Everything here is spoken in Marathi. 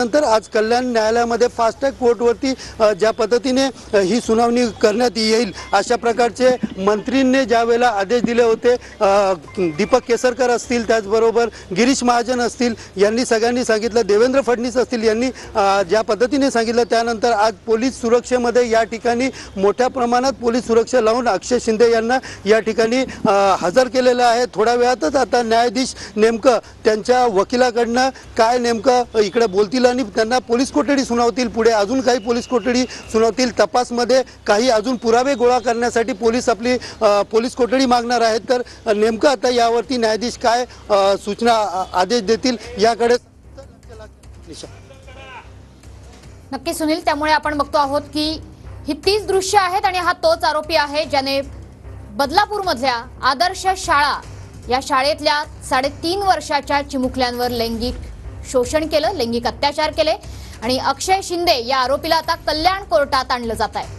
नंतर आज कल्याण न्यायालयामध्ये फास्ट ट्रॅक कोर्टवरती ज्या पद्धतीने ही सुनावणी करण्यात येईल अशा प्रकारचे मंत्रींनी ज्या वेळेला आदेश दिले होते, दीपक केसरकर असतील, त्याचबरोबर गिरीश महाजन असतील, यांनी सगळ्यांनी सांगितलं, देवेंद्र फडणवीस असतील यांनी ज्या पद्धतीने सांगितलं, त्यानंतर आज पोलीस सुरक्षेमध्ये या ठिकाणी मोठ्या प्रमाणात पोलीस सुरक्षा लावून अक्षय शिंदे यांना या ठिकाणी हजर केलेलं आहे। थोड्या वेळातच आता न्यायाधीश नेमकं त्यांच्या वकिलाकडनं काय नेमकं इकडे बोलतील आणि त्यांना पोलीस कोठडी सुनावतील, पुढे अजून काही पोलीस कोठडी सुनावतील, तपासमध्ये काही अजून पुरावे गोळा करण्यासाठी पोलीस आपली पोलीस कोठडी मागणार आहेत। तर नेमकं आता यावरती न्यायाधीश काय सूचना आदेश देतील याकडे नक्की सुनील, त्यामुळे आपण बघतो आहोत की ही 30 दृश्य आहेत आणि हा तोच आरोपी आहे ज्याने बदलापूर मधल्या आदर्श शाळा या शाळेतल्या 3.5 वर्षाच्या चिमुकल्यांवर लैंगिक शोषण केलं, लैंगिक अत्याचार केले आणि अक्षय शिंदे या आरोपीला आता कल्याण कोर्टात आणलं जात आहे।